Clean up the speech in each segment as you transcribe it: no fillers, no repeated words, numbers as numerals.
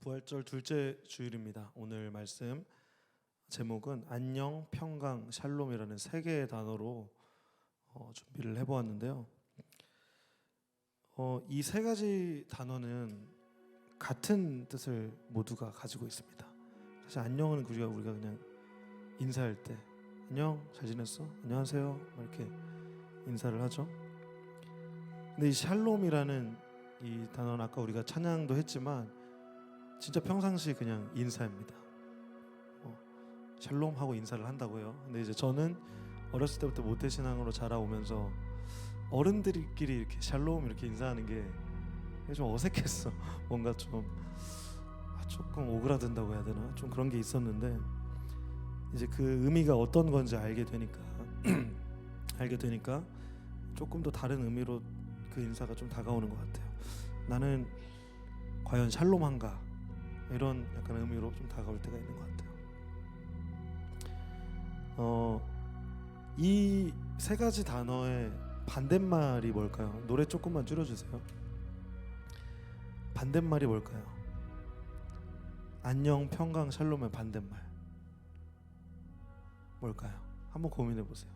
부활절 둘째 주일입니다. 오늘 말씀 제목은 안녕, 평강, 샬롬이라는 세 개의 단어로 준비를 해보았는데요. 이 세 가지 단어는 같은 뜻을 모두가 가지고 있습니다. 사실 안녕은 우리가 그냥 인사할 때 안녕, 잘 지냈어? 안녕하세요, 이렇게 인사를 하죠. 근데 이 샬롬이라는 이 단어는 아까 우리가 찬양도 했지만 진짜 평상시 그냥 인사입니다. 샬롬 하고 인사를 한다고요. 근데 이제 저는 어렸을 때부터 모태신앙으로 자라오면서 어른들끼리 이렇게 샬롬 이렇게 인사하는 게 좀 어색했어. 뭔가 조금 오그라든다고 해야 되나? 좀 그런 게 있었는데 이제 그 의미가 어떤 건지 알게 되니까 조금 더 다른 의미로 그 인사가 좀 다가오는 것 같아요. 나는 과연 샬롬한가? 이런 약간 의미로 좀 다가올 때가 있는 것 같아요. 이 세 가지 단어의 반대말이 뭘까요? 노래 조금만 줄여주세요. 반대말이 뭘까요? 안녕, 평강, 샬롬의 반대말 뭘까요? 한번 고민해 보세요.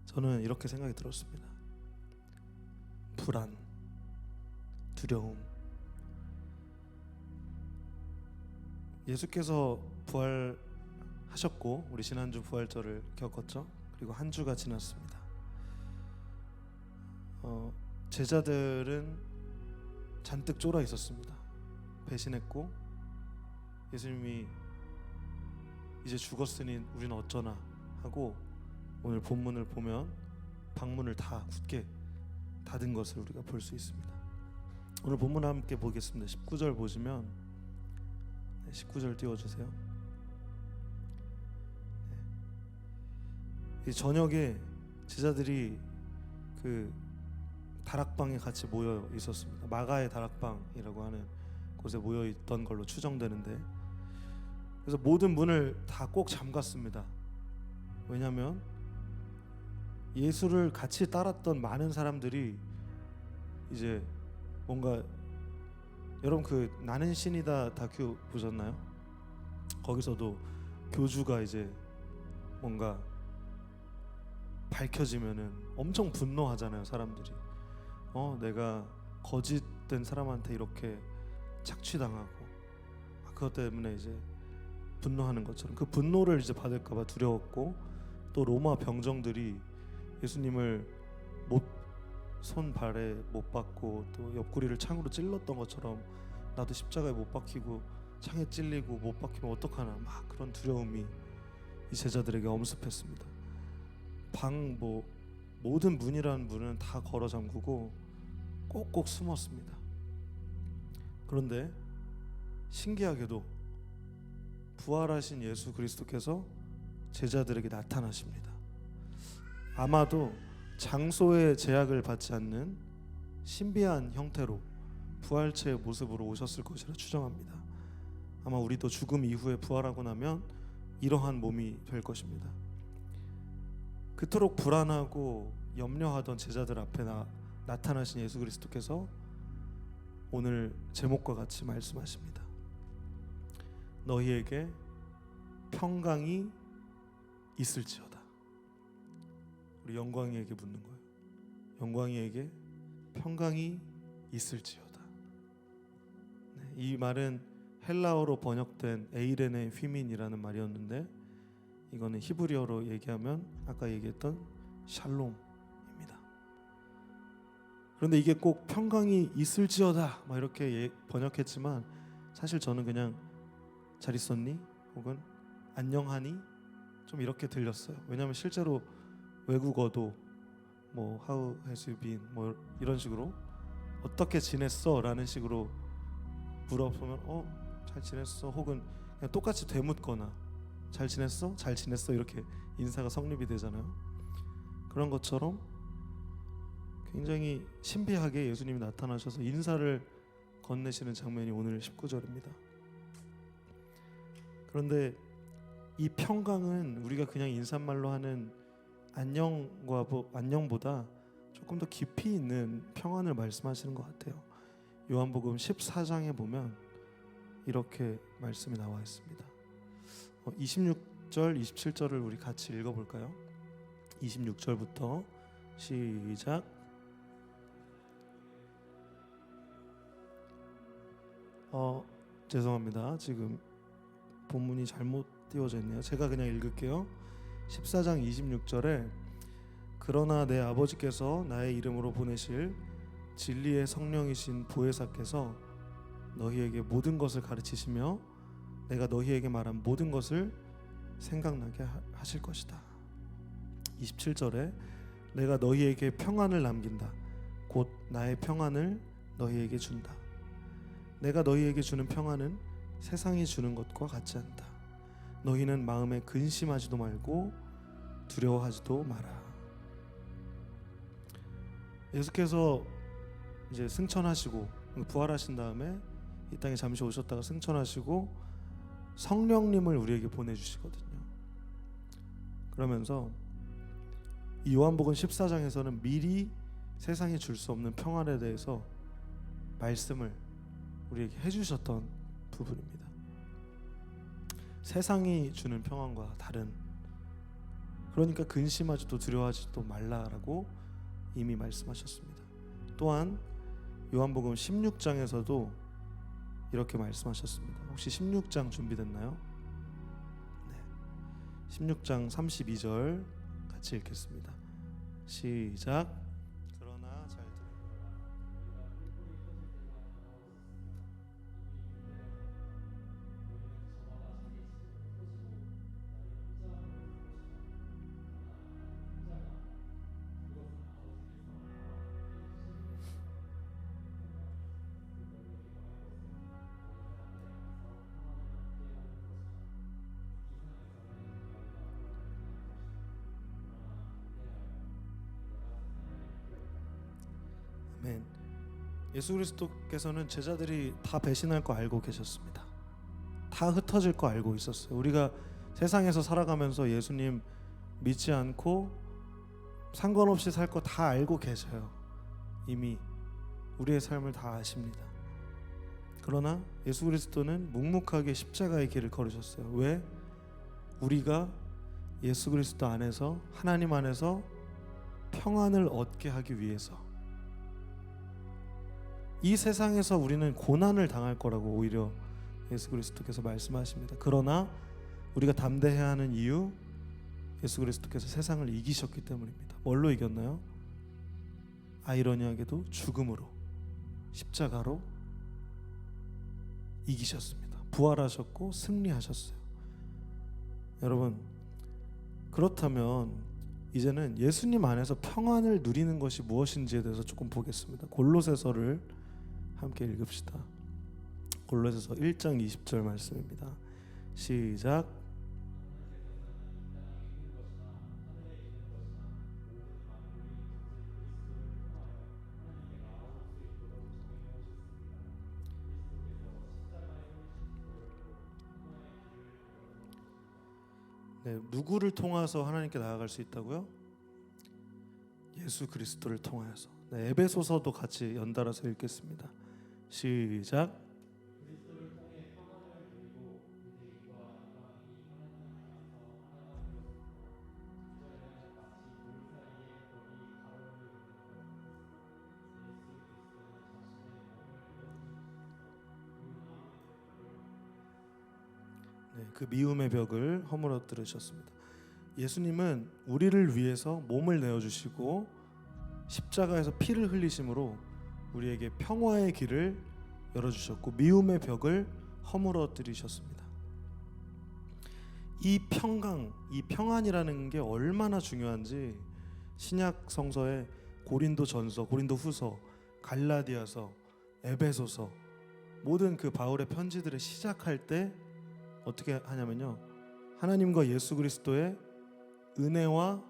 저는 이렇게 생각이 들었습니다. 불안, 두려움. 예수께서 부활하셨고 우리 지난주 부활절을 겪었죠. 그리고 한 주가 지났습니다. 제자들은 잔뜩 쫄아 있었습니다. 배신했고 예수님이 이제 죽었으니 우리는 어쩌나 하고 오늘 본문을 보면 방문을 다 굳게 닫은 것을 우리가 볼 수 있습니다. 오늘 본문 함께 보겠습니다. 19절 보시면 19절 띄워주세요. 이 저녁에 제자들이 그 다락방에 같이 모여 있었습니다. 마가의 다락방이라고 하는 곳에 모여 있던 걸로 추정되는데, 그래서 모든 문을 다 꼭 잠갔습니다. 왜냐하면 예수를 같이 따랐던 많은 사람들이 이제 뭔가, 여러분 그 나는 신이다 다큐 보셨나요? 거기서도 교주가 이제 뭔가 밝혀지면은 엄청 분노하잖아요. 사람들이 내가 거짓된 사람한테 이렇게 착취당하고 그것 때문에 이제 분노하는 것처럼 그 분노를 이제 받을까봐 두려웠고, 또 로마 병정들이 예수님을 손발에 못 박고 또 옆구리를 창으로 찔렀던 것처럼 나도 십자가에 못 박히고 창에 찔리고 못 박히면 어떡하나, 막 그런 두려움이 이 제자들에게 엄습했습니다. 모든 문이라는 문은 다 걸어 잠그고 꼭꼭 숨었습니다. 그런데 신기하게도 부활하신 예수 그리스도께서 제자들에게 나타나십니다. 아마도 장소의 제약을 받지 않는 신비한 형태로 부활체의 모습으로 오셨을 것이라 추정합니다. 아마 우리도 죽음 이후에 부활하고 나면 이러한 몸이 될 것입니다. 그토록 불안하고 염려하던 제자들 앞에 나타나신 예수 그리스도께서 오늘 제목과 같이 말씀하십니다. 너희에게 평강이 있을지어다. 우리 영광이에게 묻는 거예요. 영광이에게 평강이 있을지어다. 이 말은 헬라어로 번역된 에이레네 휘민이라는 말이었는데, 이거는 히브리어로 얘기하면 아까 얘기했던 샬롬입니다. 그런데 이게 꼭 평강이 있을지어다 막 이렇게 번역했지만 사실 저는 그냥 잘 있었니? 혹은 안녕하니? 좀 이렇게 들렸어요. 왜냐하면 실제로 외국어도 뭐 How has you been? 뭐 이런 식으로 어떻게 지냈어? 라는 식으로 물어보면 잘 지냈어? 혹은 그냥 똑같이 되묻거나 잘 지냈어? 잘 지냈어? 이렇게 인사가 성립이 되잖아요. 그런 것처럼 굉장히 신비하게 예수님이 나타나셔서 인사를 건네시는 장면이 오늘 19절입니다. 그런데 이 평강은 우리가 그냥 인사말로 하는 안녕보다 조금 더 깊이 있는 평안을 말씀하시는 것 같아요. 요한복음 14장에 보면 이렇게 말씀이 나와 있습니다. 26절, 27절을 우리 같이 읽어볼까요? 26절부터 시작. 죄송합니다. 지금 본문이 잘못 띄워져 있네요. 제가 그냥 읽을게요. 14장 26절에 그러나 내 아버지께서 나의 이름으로 보내실 진리의 성령이신 보혜사께서 너희에게 모든 것을 가르치시며 내가 너희에게 말한 모든 것을 생각나게 하실 것이다. 27절에 내가 너희에게 평안을 남긴다. 곧 나의 평안을 너희에게 준다. 내가 너희에게 주는 평안은 세상이 주는 것과 같지 않다. 너희는 마음에 근심하지도 말고 두려워하지도 마라. 예수께서 이제 승천하시고 부활하신 다음에 이 땅에 잠시 오셨다가 승천하시고 성령님을 우리에게 보내주시거든요. 그러면서 이 요한복음 14장에서는 미리 세상이 줄 수 없는 평안에 대해서 말씀을 우리에게 해주셨던 부분입니다. 세상이 주는 평안과 다른, 그러니까 근심하지도 두려워하지도 말라라고 이미 말씀하셨습니다. 또한 요한복음 16장에서도 이렇게 말씀하셨습니다. 혹시 16장 준비됐나요? 네. 16장 32절 같이 읽겠습니다. 시작. 그러나 잘 아멘. 예수 그리스도께서는 제자들이 다 배신할 거 알고 계셨습니다. 다 흩어질 거 알고 있었어요. 우리가 세상에서 살아가면서 예수님 믿지 않고 상관없이 살 거 다 알고 계셔요. 이미 우리의 삶을 다 아십니다. 그러나 예수 그리스도는 묵묵하게 십자가의 길을 걸으셨어요. 왜? 우리가 예수 그리스도 안에서, 하나님 안에서 평안을 얻게 하기 위해서. 이 세상에서 우리는 고난을 당할 거라고 오히려 예수 그리스도께서 말씀하십니다. 그러나 우리가 담대해야 하는 이유, 예수 그리스도께서 세상을 이기셨기 때문입니다. 뭘로 이겼나요? 아이러니하게도 죽음으로, 십자가로 이기셨습니다. 부활하셨고 승리하셨어요. 여러분, 그렇다면 이제는 예수님 안에서 평안을 누리는 것이 무엇인지에 대해서 조금 보겠습니다. 골로새서를 함께 읽읍시다. 골로새서 1장 20절 말씀입니다. 시작. 네, 누구를 통해서 하나님께 나아갈 수 있다고요? 예수 그리스도를 통하여서. 네, 에베소서도 같이 연달아서 읽겠습니다. 시작. 네, 그 미움의 벽을 허물어뜨리셨습니다. 예수님은 우리를 위해서 몸을 내어주시고 십자가에서 피를 흘리심으로 우리에게 평화의 길을 열어주셨고 미움의 벽을 허물어뜨리셨습니다. 이 평강, 이 평안이라는 게 얼마나 중요한지 신약 성서에 고린도전서, 고린도후서, 갈라디아서, 에베소서 모든 그 바울의 편지들을 시작할 때 어떻게 하냐면요, 하나님과 예수 그리스도의 은혜와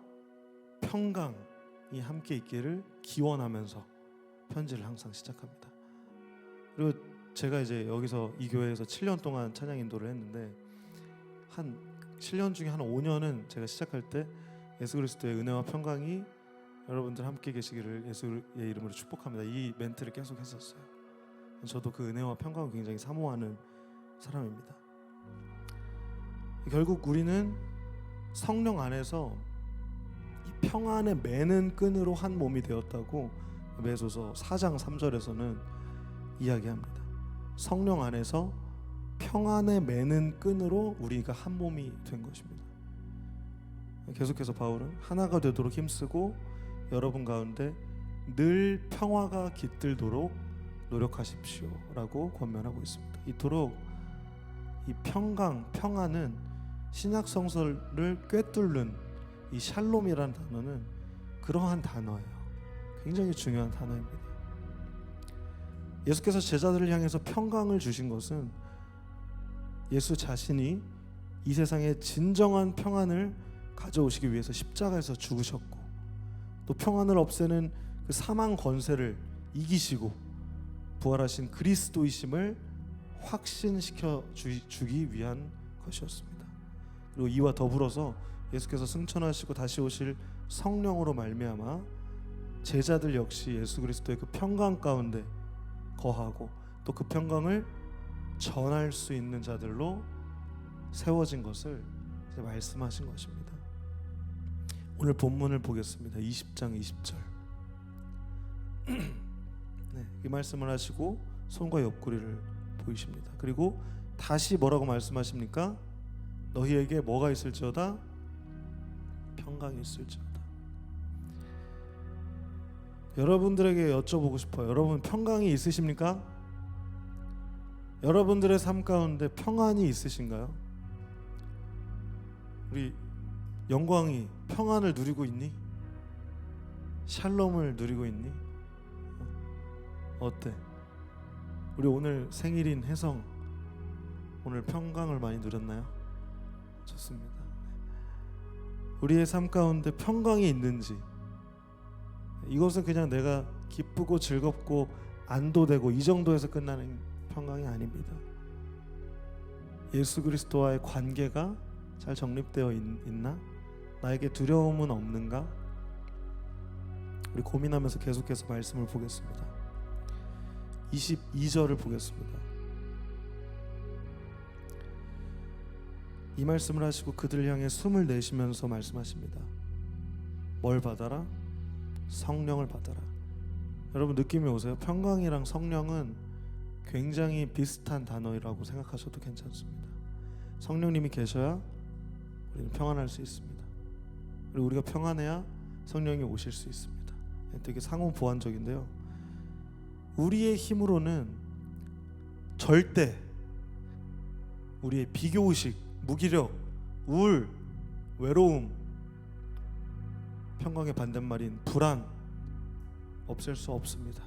평강이 함께 있기를 기원하면서 편지를 항상 시작합니다. 그리고 제가 이제 여기서 이 교회에서 7년 동안 찬양 인도를 했는데 한 7년 중에 한 5년은 제가 시작할 때 예수 그리스도의 은혜와 평강이 여러분들 함께 계시기를 예수의 이름으로 축복합니다. 이 멘트를 계속 했었어요. 저도 그 은혜와 평강을 굉장히 사모하는 사람입니다. 결국 우리는 성령 안에서 이 평안에 매는 끈으로 한 몸이 되었다고 에베소서 4장 3절에서는 이야기합니다. 성령 안에서 평안에 매는 끈으로 우리가 한 몸이 된 것입니다. 계속해서 바울은 하나가 되도록 힘쓰고 여러분 가운데 늘 평화가 깃들도록 노력하십시오 라고 권면하고 있습니다. 이토록 이 평안은 신약 성서를 꿰뚫는 이 샬롬이라는 단어는 그러한 단어예요. 굉장히 중요한 단어입니다. 예수께서 제자들을 향해서 평강을 주신 것은 예수 자신이 이 세상에 진정한 평안을 가져오시기 위해서 십자가에서 죽으셨고, 또 평안을 없애는 그 사망 권세를 이기시고 부활하신 그리스도이심을 확신시켜 주기 위한 것이었습니다. 그리고 이와 더불어서 예수께서 승천하시고 다시 오실 성령으로 말미암아 제자들 역시 예수 그리스도의 그 평강 가운데 거하고 또 그 평강을 전할 수 있는 자들로 세워진 것을 이제 말씀하신 것입니다. 오늘 본문을 보겠습니다. 20장 20절. 네, 이 말씀을 하시고 손과 옆구리를 보이십니다. 그리고 다시 뭐라고 말씀하십니까? 너희에게 뭐가 있을지어다? 평강이 있을지어다. 여러분들에게 여쭤보고 싶어요. 여러분 평강이 있으십니까? 여러분들의 삶 가운데 평안이 있으신가요? 우리 영광이 평안을 누리고 있니? 샬롬을 누리고 있니? 어때? 우리 오늘 생일인 혜성 오늘 평강을 많이 누렸나요? 좋습니다. 우리의 삶 가운데 평강이 있는지, 이것은 그냥 내가 기쁘고 즐겁고 안도되고 이 정도에서 끝나는 평강이 아닙니다. 예수 그리스도와의 관계가 잘 정립되어 있나? 나에게 두려움은 없는가? 우리 고민하면서 계속해서 말씀을 보겠습니다. 22절을 보겠습니다. 이 말씀을 하시고 그들을 향해 숨을 내쉬면서 말씀하십니다. 뭘 받아라? 성령을 받아라. 여러분 느낌이 오세요? 평강이랑 성령은 굉장히 비슷한 단어라고 생각하셔도 괜찮습니다. 성령님이 계셔야 우리는 평안할 수 있습니다. 그리고 우리가 평안해야 성령이 오실 수 있습니다. 되게 상호보완적인데요. 우리의 힘으로는 절대 우리의 비교의식, 무기력, 우울, 외로움, 평강의 반대말인 불안 없앨 수 없습니다.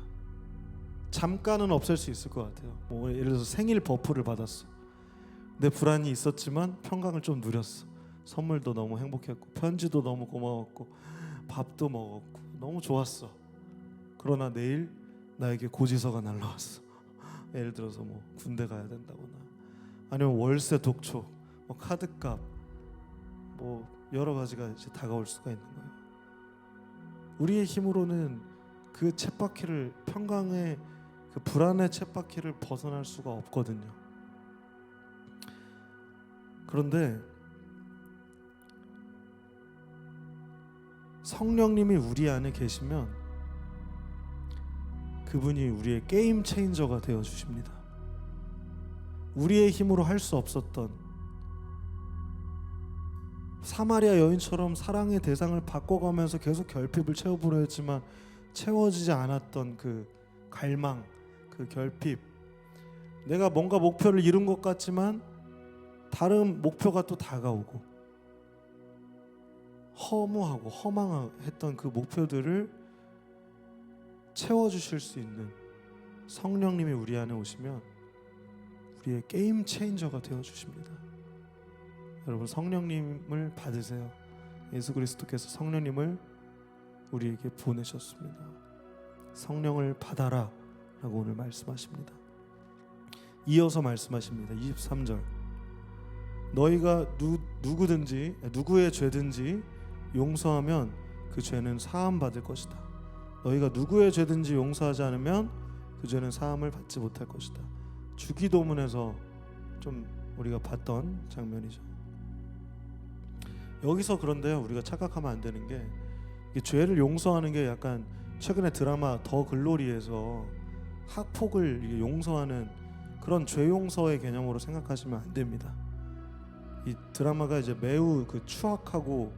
잠깐은 없앨 수 있을 것 같아요. 뭐 예를 들어서 생일 버프를 받았어. 내 불안이 있었지만 평강을 좀 누렸어. 선물도 너무 행복했고 편지도 너무 고마웠고 밥도 먹었고 너무 좋았어. 그러나 내일 나에게 고지서가 날라왔어. 예를 들어서 뭐 군대 가야 된다거나 아니면 월세 독촉, 뭐 카드값, 뭐 여러 가지가 이제 다가올 수가 있는 거예요. 우리의 힘으로는 그 쳇바퀴를, 평강의 그 불안의 쳇바퀴를 벗어날 수가 없거든요. 그런데 성령님이 우리 안에 계시면 그분이 우리의 게임 체인저가 되어 주십니다. 우리의 힘으로 할 수 없었던, 사마리아 여인처럼 사랑의 대상을 바꿔가면서 계속 결핍을 채워보려 했지만 채워지지 않았던 그 갈망, 그 결핍, 내가 뭔가 목표를 이룬 것 같지만 다른 목표가 또 다가오고 허무하고 허망했던 그 목표들을 채워주실 수 있는 성령님이 우리 안에 오시면 우리의 게임 체인저가 되어주십니다. 여러분 성령님을 받으세요. 예수 그리스도께서 성령님을 우리에게 보내셨습니다. 성령을 받아라 라고 오늘 말씀하십니다. 이어서 말씀하십니다. 23절. 너희가 누구든지 누구의 죄든지 용서하면 그 죄는 사함 받을 것이다. 너희가 누구의 죄든지 용서하지 않으면 그 죄는 사함을 받지 못할 것이다. 주기도문에서 좀 우리가 봤던 장면이죠. 여기서 그런데요, 우리가 착각하면 안 되는 게, 이게 죄를 용서하는 게 약간 최근에 드라마 더 글로리에서 학폭을 용서하는 그런 죄 용서의 개념으로 생각하시면 안 됩니다. 이 드라마가 이제 매우 그 추악하고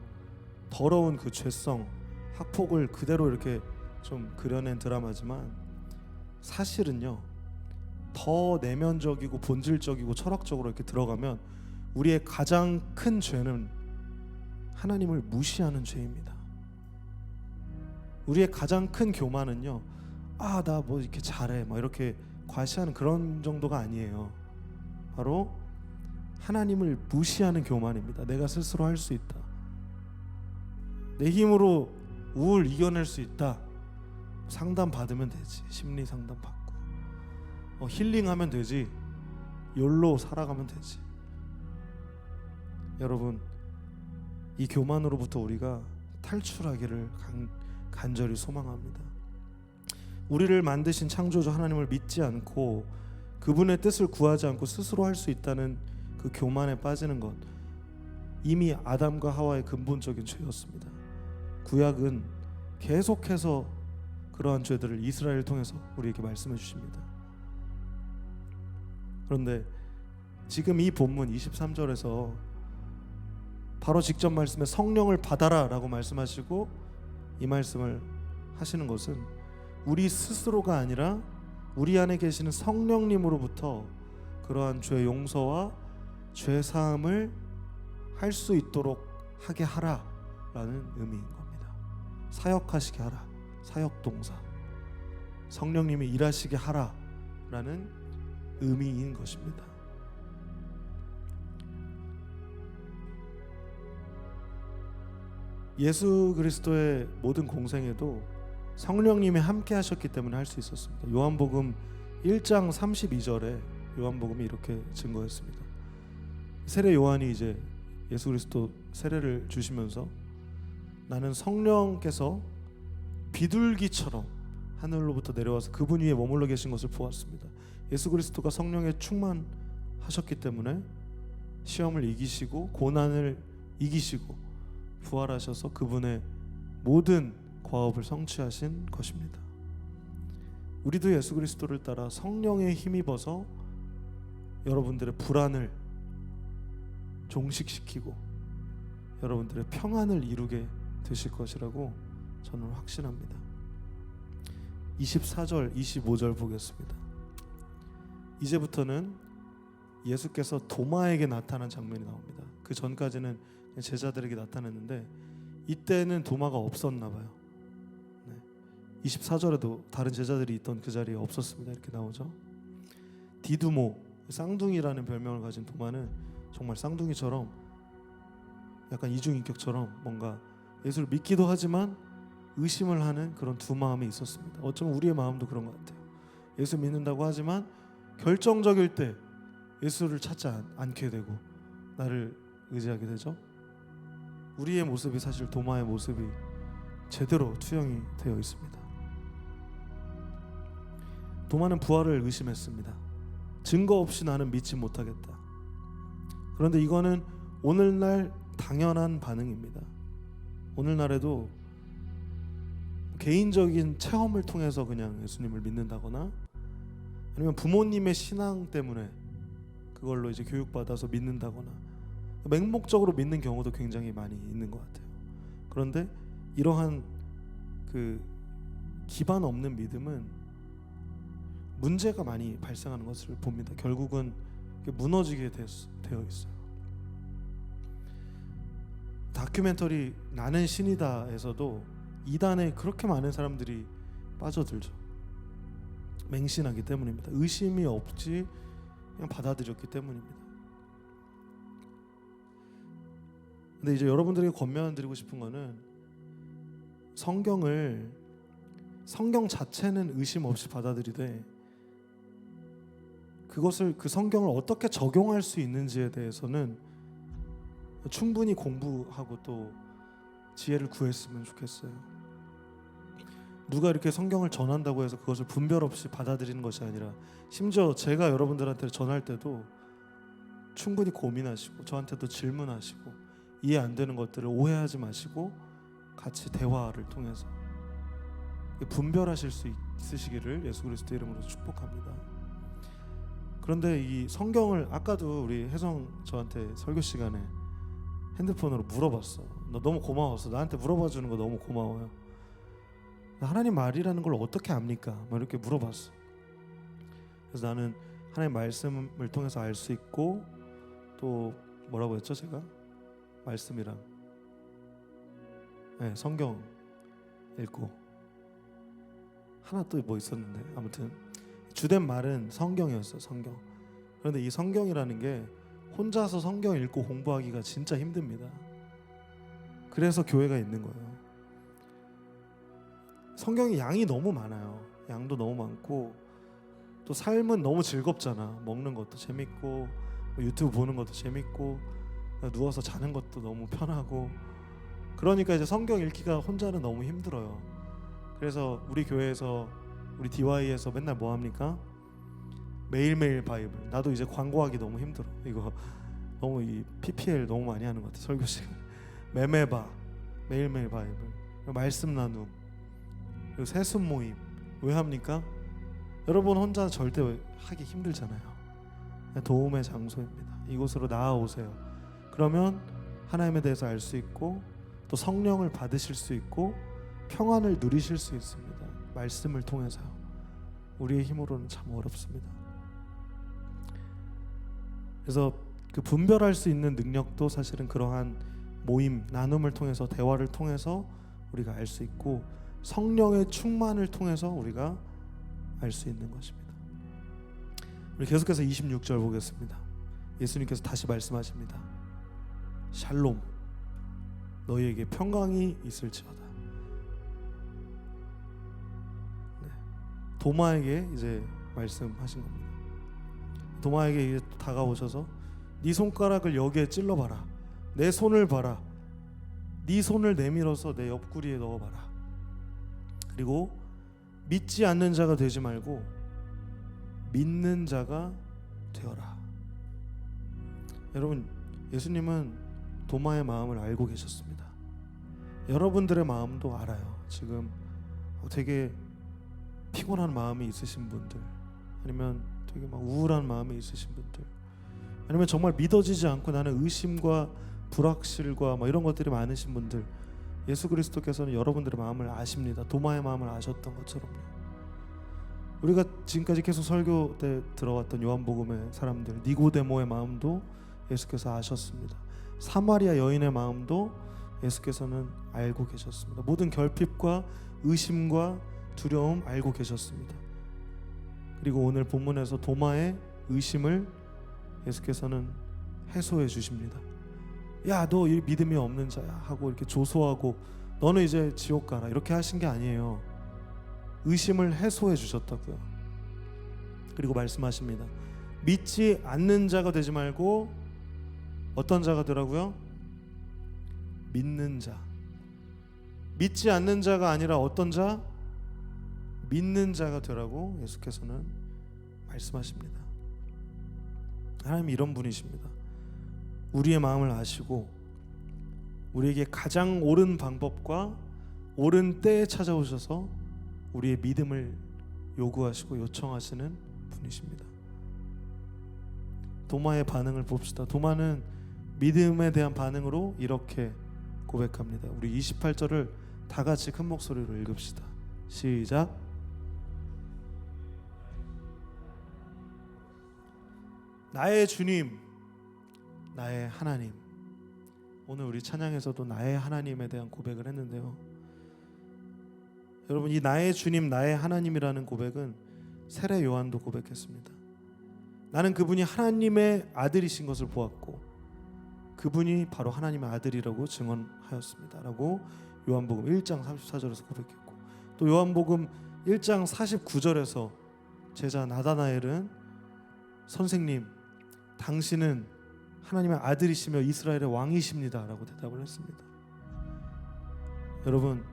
더러운 그 죄성, 학폭을 그대로 이렇게 좀 그려낸 드라마지만, 사실은요 더 내면적이고 본질적이고 철학적으로 이렇게 들어가면 우리의 가장 큰 죄는 하나님을 무시하는 죄입니다. 우리의 가장 큰 교만은요, 나 뭐 이렇게 잘해 막 이렇게 과시하는 그런 정도가 아니에요. 바로 하나님을 무시하는 교만입니다. 내가 스스로 할 수 있다, 내 힘으로 우울 이겨낼 수 있다, 상담 받으면 되지, 심리 상담 받고 힐링하면 되지, 욜로 살아가면 되지. 여러분, 이 교만으로부터 우리가 탈출하기를 간절히 소망합니다. 우리를 만드신 창조주 하나님을 믿지 않고 그분의 뜻을 구하지 않고 스스로 할 수 있다는 그 교만에 빠지는 것, 이미 아담과 하와의 근본적인 죄였습니다. 구약은 계속해서 그러한 죄들을 이스라엘을 통해서 우리에게 말씀해 주십니다. 그런데 지금 이 본문 23절에서 바로 직접 말씀에 성령을 받아라 라고 말씀하시고 이 말씀을 하시는 것은 우리 스스로가 아니라 우리 안에 계시는 성령님으로부터 그러한 죄 용서와 죄 사함을 할 수 있도록 하게 하라 라는 의미인 겁니다. 사역하시게 하라, 사역동사, 성령님이 일하시게 하라 라는 의미인 것입니다. 예수 그리스도의 모든 공생에도 성령님이 함께 하셨기 때문에 할 수 있었습니다. 요한복음 1장 32절에 요한복음이 이렇게 증거했습니다. 세례 요한이 이제 예수 그리스도 세례를 주시면서 나는 성령께서 비둘기처럼 하늘로부터 내려와서 그분 위에 머물러 계신 것을 보았습니다. 예수 그리스도가 성령에 충만하셨기 때문에 시험을 이기시고 고난을 이기시고 부활하셔서 그분의 모든 과업을 성취하신 것입니다. 우리도 예수 그리스도를 따라 성령에 힘입어서 여러분들의 불안을 종식시키고 여러분들의 평안을 이루게 되실 것이라고 저는 확신합니다. 24절, 25절 보겠습니다. 이제부터는 예수께서 도마에게 나타난 장면이 나옵니다. 그 전까지는 제자들에게 나타났는데 이때는 도마가 없었나 봐요. 24절에도 다른 제자들이 있던 그 자리에 없었습니다. 이렇게 나오죠. 디두모, 쌍둥이라는 별명을 가진 도마는 정말 쌍둥이처럼 약간 이중인격처럼 뭔가 예수를 믿기도 하지만 의심을 하는 그런 두 마음이 있었습니다. 어쩌면 우리의 마음도 그런 것 같아요. 예수 믿는다고 하지만 결정적일 때 예수를 찾지 않게 되고 나를 의지하게 되죠. 우리의 모습이 사실 도마의 모습이 제대로 투영이 되어 있습니다. 도마는 부활을 의심했습니다. 증거 없이 나는 믿지 못하겠다. 그런데 이거는 오늘날 당연한 반응입니다. 오늘날에도 개인적인 체험을 통해서 그냥 예수님을 믿는다거나 아니면 부모님의 신앙 때문에 그걸로 이제 교육받아서 믿는다거나 맹목적으로 믿는 경우도 굉장히 많이 있는 것 같아요. 그런데 이러한 그 기반 없는 믿음은 문제가 많이 발생하는 것을 봅니다. 결국은 무너지게 되어 있어요. 다큐멘터리 나는 신이다에서도 이단에 그렇게 많은 사람들이 빠져들죠. 맹신하기 때문입니다. 의심이 없이 그냥 받아들였기 때문입니다. 근데 이제 여러분들에게 권면드리고 싶은 거는 성경 자체는 의심 없이 받아들이되 그 성경을 어떻게 적용할 수 있는지에 대해서는 충분히 공부하고 또 지혜를 구했으면 좋겠어요. 누가 이렇게 성경을 전한다고 해서 그것을 분별 없이 받아들이는 것이 아니라 심지어 제가 여러분들한테 전할 때도 충분히 고민하시고 저한테도 질문하시고 이해 안 되는 것들을 오해하지 마시고 같이 대화를 통해서 분별하실 수 있으시기를 예수 그리스도 이름으로 축복합니다. 그런데 이 성경을 아까도 우리 혜성 저한테 설교 시간에 핸드폰으로 물어봤어. 너 너무 고마웠어. 나한테 물어봐 주는 거 너무 고마워요. 하나님 말이라는 걸 어떻게 압니까? 막 이렇게 물어봤어. 그래서 나는 하나님 말씀을 통해서 알 수 있고 또 뭐라고 했죠 제가? 말씀이랑 네, 성경 읽고 하나 또 뭐 있었는데 아무튼 주된 말은 성경이었어요. 성경. 그런데 이 성경이라는 게 혼자서 성경 읽고 공부하기가 진짜 힘듭니다. 그래서 교회가 있는 거예요. 성경이 양이 너무 많아요. 양도 너무 많고 또 삶은 너무 즐겁잖아. 먹는 것도 재밌고 유튜브 보는 것도 재밌고 누워서 자는 것도 너무 편하고 그러니까 이제 성경 읽기가 혼자는 너무 힘들어요. 그래서 우리 교회에서 우리 DY에서 맨날 뭐 합니까? 매일매일 바이블. 나도 이제 광고하기 너무 힘들어. 이거 너무 이 PPL 너무 많이 하는 것 같아. 설교 시간. 매매바 매일매일 바이블. 말씀 나눔. 그리고 세순 모임. 왜 합니까? 여러분 혼자 절대 하기 힘들잖아요. 도움의 장소입니다. 이곳으로 나아오세요. 그러면 하나님에 대해서 알 수 있고 또 성령을 받으실 수 있고 평안을 누리실 수 있습니다. 말씀을 통해서요. 우리의 힘으로는 참 어렵습니다. 그래서 그 분별할 수 있는 능력도 사실은 그러한 모임, 나눔을 통해서 대화를 통해서 우리가 알 수 있고 성령의 충만을 통해서 우리가 알 수 있는 것입니다. 우리 계속해서 26절 보겠습니다. 예수님께서 다시 말씀하십니다. 샬롬 너희에게 평강이 있을지어다. 네. 도마에게 이제 말씀하신 겁니다. 도마에게 이제 다가오셔서 네 손가락을 여기에 찔러봐라. 내 손을 봐라. 네 손을 내밀어서 내 옆구리에 넣어봐라. 그리고 믿지 않는 자가 되지 말고 믿는 자가 되어라. 여러분 예수님은 도마의 마음을 알고 계셨습니다. 여러분들의 마음도 알아요. 지금 되게 피곤한 마음이 있으신 분들, 아니면 되게 막 우울한 마음이 있으신 분들, 아니면 정말 믿어지지 않고 나는 의심과 불확실과 막 이런 것들이 많으신 분들, 예수 그리스도께서는 여러분들의 마음을 아십니다. 도마의 마음을 아셨던 것처럼요. 우리가 지금까지 계속 설교 때 들어왔던 요한복음의 사람들, 니고데모의 마음도 예수께서 아셨습니다. 사마리아 여인의 마음도 예수께서는 알고 계셨습니다. 모든 결핍과 의심과 두려움 알고 계셨습니다. 그리고 오늘 본문에서 도마의 의심을 예수께서는 해소해 주십니다. 야, 너 이 믿음이 없는 자야 하고 이렇게 조소하고 너는 이제 지옥 가라 이렇게 하신 게 아니에요. 의심을 해소해 주셨다고요. 그리고 말씀하십니다. 믿지 않는 자가 되지 말고 어떤 자가 되라고요? 믿는 자. 믿지 않는 자가 아니라 어떤 자? 믿는 자가 되라고 예수께서는 말씀하십니다. 하나님이 이런 분이십니다. 우리의 마음을 아시고 우리에게 가장 옳은 방법과 옳은 때에 찾아오셔서 우리의 믿음을 요구하시고 요청하시는 분이십니다. 도마의 반응을 봅시다. 도마는 믿음에 대한 반응으로 이렇게 고백합니다. 우리 28절을 다 같이 큰 목소리로 읽읍시다. 시작. 나의 주님, 나의 하나님. 오늘 우리 찬양에서도 나의 하나님에 대한 고백을 했는데요. 여러분, 이 나의 주님, 나의 하나님이라는 고백은 세례 요한도 고백했습니다. 나는 그분이 하나님의 아들이신 것을 보았고 그분이 바로 하나님의 아들이라고 증언하였습니다 라고 요한복음 1장 34절에서 고백했고, 또 요한복음 1장 49절에서 제자 나다나엘은 선생님, 당신은 하나님의 아들이시며 이스라엘의 왕이십니다 라고 대답을 했습니다. 여러분,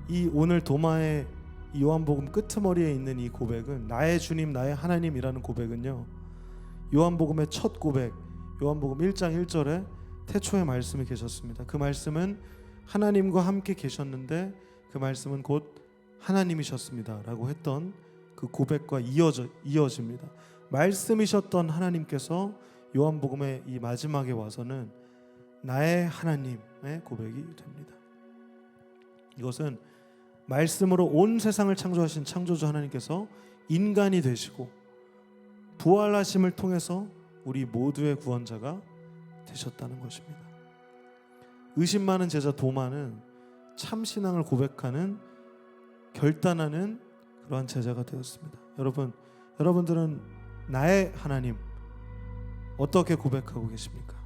이 오늘 도마의 이 요한복음 끄트머리에 있는 이 고백은 나의 주님 나의 하나님이라는 고백은요, 요한복음의 첫 고백, 요한복음 1장 1절에 태초에 말씀이 계셨습니다. 그 말씀은 하나님과 함께 계셨는데 그 말씀은 곧 하나님이셨습니다 라고 했던 그 고백과 이어집니다. 말씀이셨던 하나님께서 요한복음의 이 마지막에 와서는 나의 하나님의 고백이 됩니다. 이것은 말씀으로 온 세상을 창조하신 창조주 하나님께서 인간이 되시고 부활하심을 통해서 우리 모두의 구원자가 되셨다는 것입니다. 의심 많은 제자 도마는 참신앙을 고백하는, 결단하는 그러한 제자가 되었습니다. 여러분들은 나의 하나님 어떻게 고백하고 계십니까?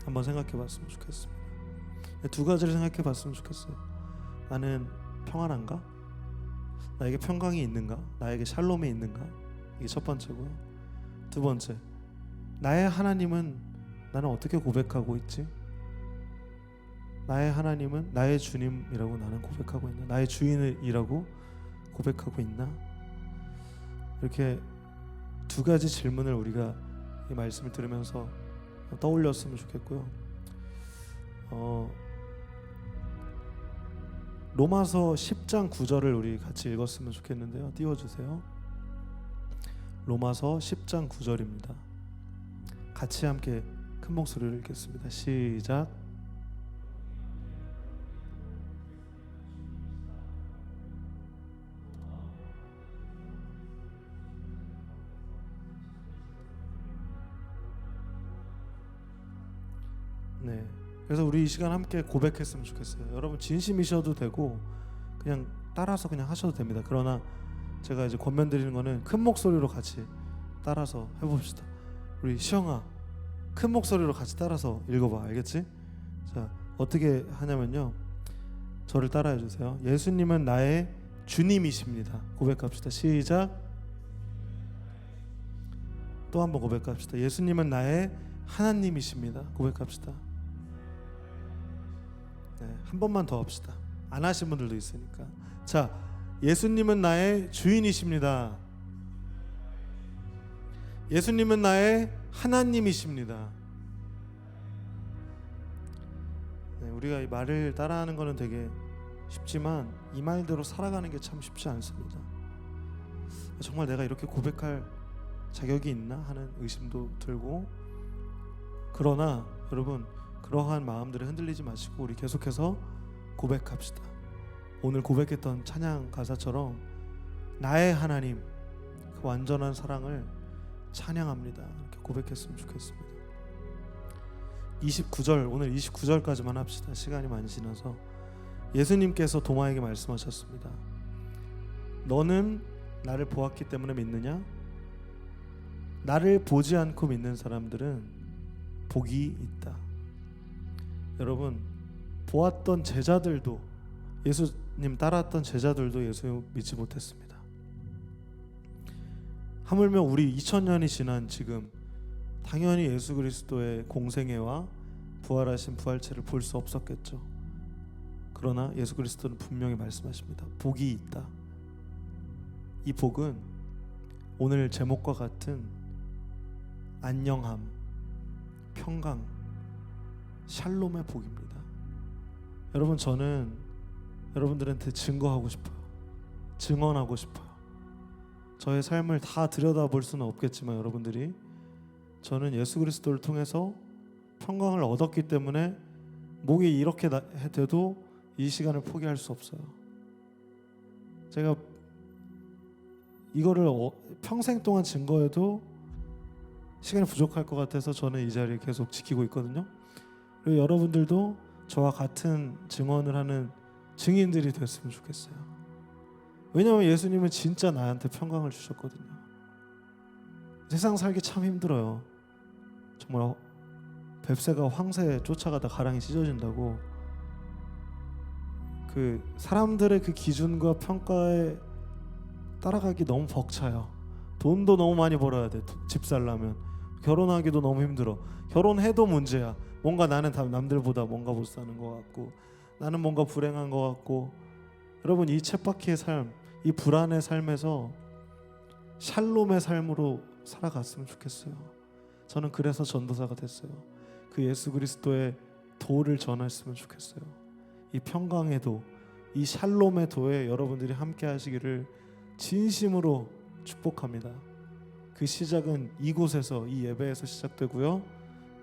한번 생각해 봤으면 좋겠습니다. 두 가지를 생각해 봤으면 좋겠어요. 나는 평안한가? 나에게 평강이 있는가? 나에게 샬롬이 있는가? 이게 첫 번째고요. 두 번째, 나의 하나님은 나는 어떻게 고백하고 있지? 나의 하나님은 나의 주님이라고 나는 고백하고 있나? 나의 주인이라고 고백하고 있나? 이렇게 두 가지 질문을 우리가 이 말씀을 들으면서 떠올렸으면 좋겠고요. 로마서 10장 9절을 우리 같이 읽었으면 좋겠는데요. 띄워주세요. 로마서 10장 9절입니다. 같이 함께 큰 목소리로 읽겠습니다. 시작. 네. 그래서 우리 이 시간 함께 고백했으면 좋겠어요. 여러분 진심이셔도 되고 그냥 따라서 그냥 하셔도 됩니다. 그러나 제가 이제 권면드리는 거는 큰 목소리로 같이 따라서 해봅시다. 우리 시영아, 큰 목소리로 같이 따라서 읽어봐. 알겠지? 자, 어떻게 하냐면요, 저를 따라해 주세요. 예수님은 나의 주님이십니다. 고백합시다. 시작. 또 한번 고백합시다. 예수님은 나의 하나님이십니다. 고백합시다. 네, 한 번만 더 합시다. 안 하신 분들도 있으니까. 자, 예수님은 나의 주인이십니다. 예수님은 나의 하나님이십니다. 네, 우리가 이 말을 따라하는 거는 되게 쉽지만 이 말대로 살아가는 게 참 쉽지 않습니다. 정말 내가 이렇게 고백할 자격이 있나 하는 의심도 들고, 그러나 여러분 그러한 마음들에 흔들리지 마시고 우리 계속해서 고백합시다. 오늘 고백했던 찬양 가사처럼 나의 하나님, 그 완전한 사랑을 찬양합니다. 이렇게 고백했으면 좋겠습니다. 29절, 오늘 29절까지만 합시다. 시간이 많이 지나서. 예수님께서 도마에게 말씀하셨습니다. 너는 나를 보았기 때문에 믿느냐? 나를 보지 않고 믿는 사람들은 복이 있다. 여러분, 보았던 제자들도, 예수님 따라왔던 제자들도 예수 믿지 못했습니다. 하물며 우리 2000년이 지난 지금 당연히 예수 그리스도의 공생애와 부활하신 부활체를 볼 수 없었겠죠. 그러나 예수 그리스도는 분명히 말씀하십니다. 복이 있다. 이 복은 오늘 제목과 같은 안녕함, 평강, 샬롬의 복입니다. 여러분, 저는 여러분들한테 증거하고 싶어요. 증언하고 싶어요. 저의 삶을 다 들여다볼 수는 없겠지만 여러분들이, 저는 예수 그리스도를 통해서 평강을 얻었기 때문에 목이 이렇게 돼도 이 시간을 포기할 수 없어요. 제가 이거를 평생 동안 증거해도 시간이 부족할 것 같아서 저는 이 자리에 계속 지키고 있거든요. 그리고 여러분들도 저와 같은 증언을 하는 증인들이 됐으면 좋겠어요. 왜냐하면 예수님은 진짜 나한테 평강을 주셨거든요. 세상 살기 참 힘들어요. 정말 뱁새가 황새에 쫓아가다 가랑이 찢어진다고, 그 사람들의 그 기준과 평가에 따라가기 너무 벅차요. 돈도 너무 많이 벌어야 돼. 집 살려면. 결혼하기도 너무 힘들어. 결혼해도 문제야. 뭔가 나는 남들보다 뭔가 못 사는 것 같고, 나는 뭔가 불행한 것 같고, 여러분 이 쳇바퀴의 삶, 이 불안의 삶에서 샬롬의 삶으로 살아갔으면 좋겠어요. 저는 그래서 전도사가 됐어요. 그 예수 그리스도의 도를 전했으면 좋겠어요. 이 평강의 도, 이 샬롬의 도에 여러분들이 함께 하시기를 진심으로 축복합니다. 그 시작은 이곳에서, 이 예배에서 시작되고요.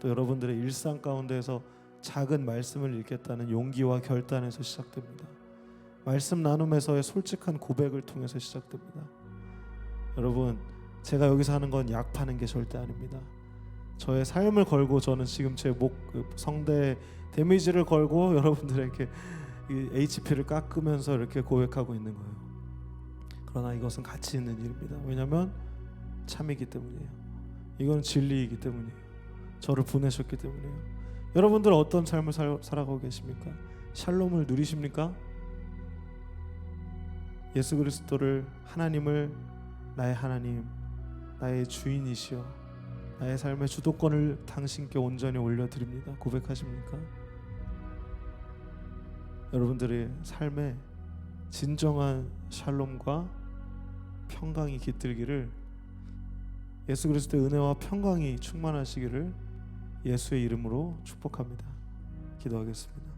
또 여러분들의 일상 가운데에서 작은 말씀을 읽겠다는 용기와 결단에서 시작됩니다. 말씀 나눔에서의 솔직한 고백을 통해서 시작됩니다. 여러분, 제가 여기서 하는 건 약 파는 게 절대 아닙니다. 저의 삶을 걸고 저는 지금 제 성대에 데미지를 걸고 여러분들에게 이 HP를 깎으면서 이렇게 고백하고 있는 거예요. 그러나 이것은 가치 있는 일입니다. 왜냐하면 참이기 때문이에요. 이건 진리이기 때문이에요. 저를 보내셨기 때문이에요. 여러분들 어떤 삶을 살아가고 계십니까? 샬롬을 누리십니까? 예수 그리스도를, 하나님을 나의 하나님, 나의 주인이시여, 나의 삶의 주도권을 당신께 온전히 올려드립니다. 고백하십니까? 여러분들의 삶에 진정한 샬롬과 평강이 깃들기를, 예수 그리스도의 은혜와 평강이 충만하시기를 예수의 이름으로 축복합니다. 기도하겠습니다.